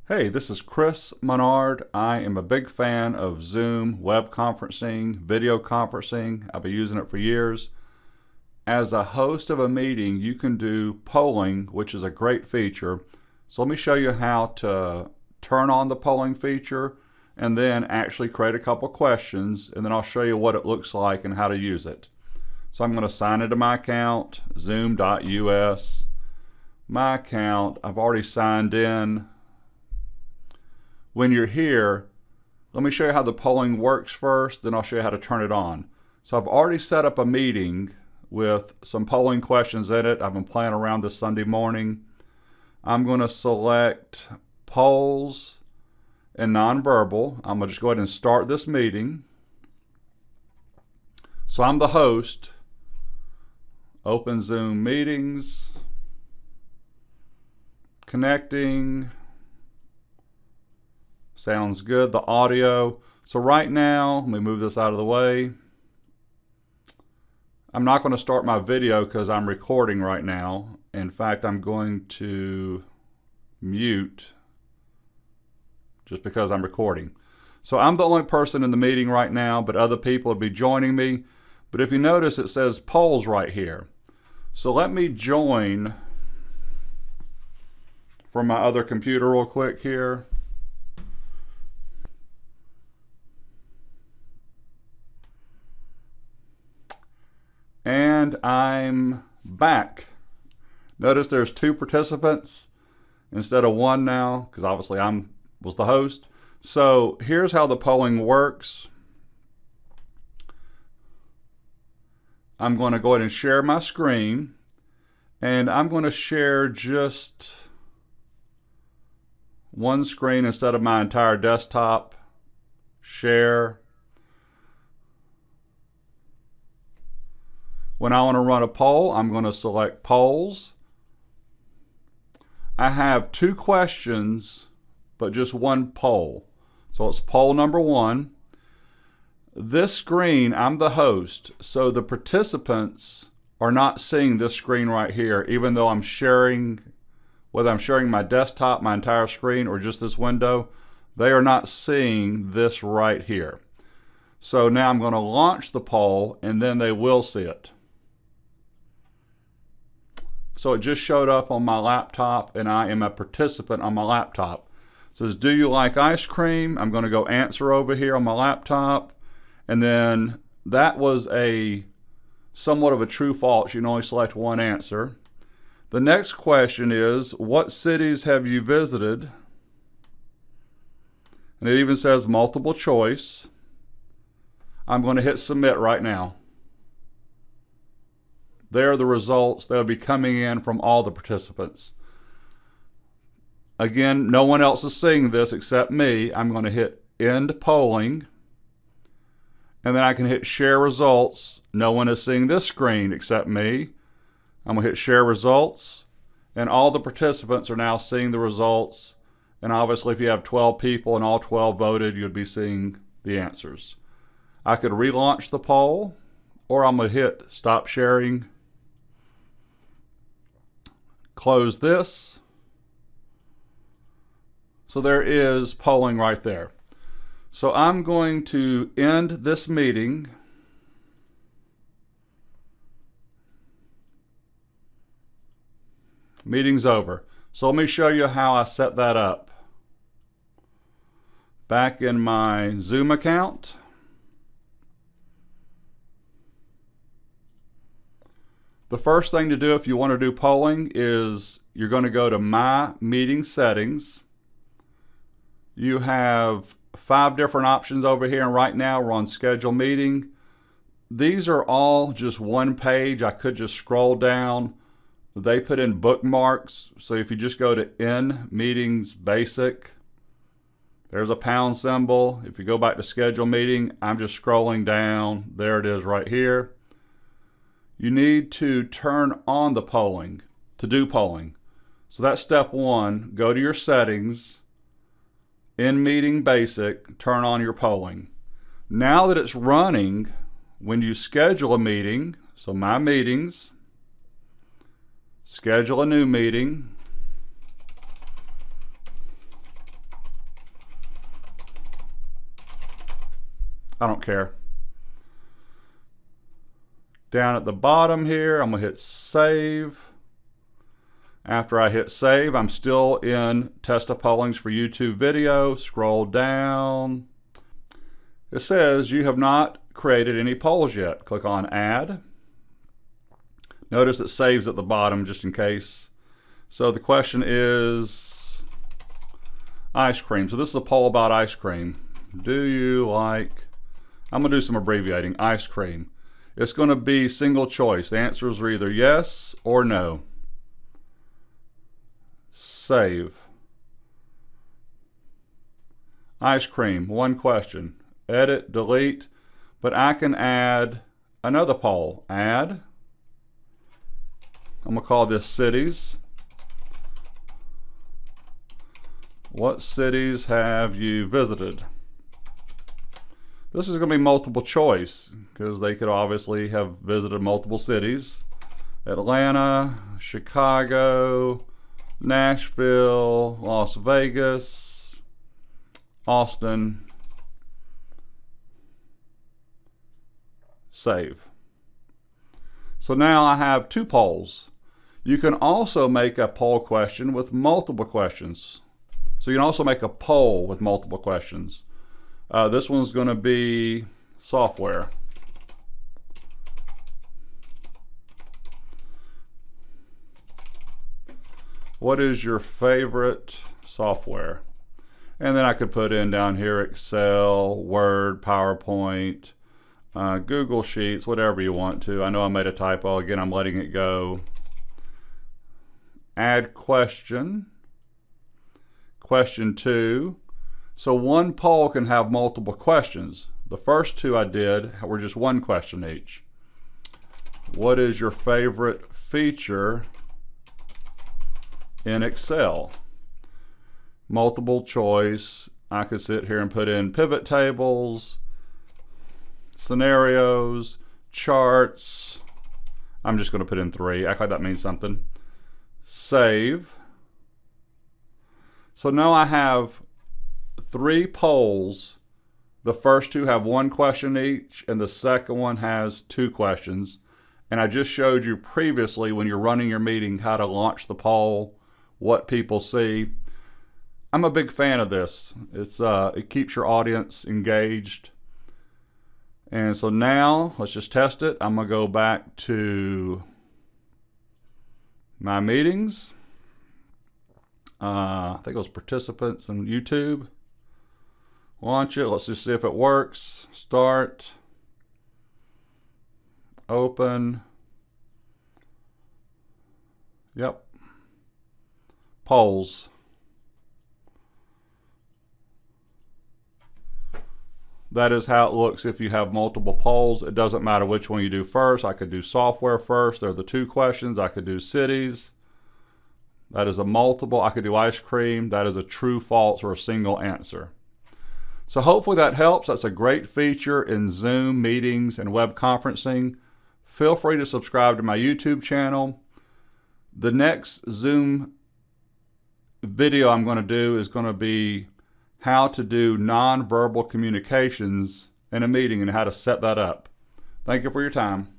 Hey, this is Chris Menard. I am a big fan of Zoom, web conferencing, video conferencing. I've been using it for years. As a host of a meeting, you can do polling, which is a great feature. So let me show you how to turn on the polling feature and then actually create a couple questions, and then I'll show you what it looks like and how to use it. So I'm going to sign into my account, zoom.us. My account, I've already signed in. When you're here, let me show you how the polling works first, then I'll show you how to turn it on. So I've already set up a meeting with some polling questions in it. I've been playing around this Sunday morning. I'm going to select polls and nonverbal. I'm going to just go ahead and start this meeting. So I'm the host. Open Zoom meetings. Connecting. Sounds good. The audio. So right now, let me move this out of the way. I'm not going to start my video because I'm recording right now. In fact, I'm going to mute just because I'm recording. So I'm the only person in the meeting right now, but other people will be joining me. But if you notice, it says polls right here. So let me join from my other computer real quick here. And I'm back. Notice there's two participants instead of one now, because obviously I was the host. So here's how the polling works. I'm going to go ahead and share my screen, and I'm going to share just one screen instead of my entire desktop. Share. When I want to run a poll, I'm going to select polls. I have two questions, but just one poll. So it's poll number one. This screen, I'm the host, so the participants are not seeing this screen right here, even though I'm sharing, whether I'm sharing my desktop, my entire screen, or just this window, they are not seeing this right here. So now I'm going to launch the poll, and then they will see it. So it just showed up on my laptop, and I am a participant on my laptop. It says, do you like ice cream? I'm going to go answer over here on my laptop. And then that was somewhat of a true false. You can only select one answer. The next question is, what cities have you visited? And it even says multiple choice. I'm going to hit submit right now. There are the results that will be coming in from all the participants. Again, no one else is seeing this except me. I'm going to hit end polling. And then I can hit share results. No one is seeing this screen except me. I'm going to hit share results. And all the participants are now seeing the results. And obviously if you have 12 people and all 12 voted, you'd be seeing the answers. I could relaunch the poll, or I'm going to hit stop sharing. Close this. So there is polling right there. So I'm going to end this meeting. Meeting's over. So let me show you how I set that up. Back in my Zoom account. The first thing to do if you want to do polling is you're going to go to My Meeting Settings. You have 5 different options over here, and right now we're on Schedule Meeting. These are all just one page. I could just scroll down. They put in bookmarks, so if you just go to In Meetings Basic, there's a pound symbol. If you go back to Schedule Meeting, I'm just scrolling down. There it is right here. You need to turn on the polling to do polling. So that's step one. Go to your settings, in Meeting Basic, turn on your polling. Now that it's running, when you schedule a meeting, so My Meetings, schedule a new meeting, I don't care. Down at the bottom here, I'm going to hit save. After I hit save, I'm still in test of pollings for YouTube video. Scroll down. It says you have not created any polls yet. Click on add. Notice it saves at the bottom just in case. So the question is ice cream. So this is a poll about ice cream. Do you like, I'm going to do some abbreviating, ice cream. It's going to be single choice. The answers are either yes or no. Save. Ice cream, one question. Edit, delete, but I can add another poll. Add. I'm going to call this cities. What cities have you visited? This is going to be multiple choice because they could obviously have visited multiple cities. Atlanta, Chicago, Nashville, Las Vegas, Austin. Save. So now I have 2 polls. You can also make a poll question with multiple questions. So you can also make a poll with multiple questions. This one's going to be software. What is your favorite software? And then I could put in down here Excel, Word, PowerPoint, Google Sheets, whatever you want to. I know I made a typo. Again, I'm letting it go. Add question. Question 2. So one poll can have multiple questions. The first 2 I did were just one question each. What is your favorite feature in Excel? Multiple choice. I could sit here and put in pivot tables, scenarios, charts. I'm just going to put in 3. Act like that means something. Save. So now I have 3 polls. The first 2 have 1 question each, and the second one has 2 questions. And I just showed you previously when you're running your meeting how to launch the poll, what people see. I'm a big fan of this. It keeps your audience engaged. And so now let's just test it. I'm going to go back to my meetings. I think it was participants on YouTube. Launch it. Let's just see if it works. Start. Open. Yep. Polls. That is how it looks if you have multiple polls. It doesn't matter which one you do first. I could do software first. They're the 2 questions. I could do cities. That is a multiple. I could do ice cream. That is a true, false, or a single answer. So hopefully that helps. That's a great feature in Zoom meetings and web conferencing. Feel free to subscribe to my YouTube channel. The next Zoom video I'm going to do is going to be how to do nonverbal communications in a meeting and how to set that up. Thank you for your time.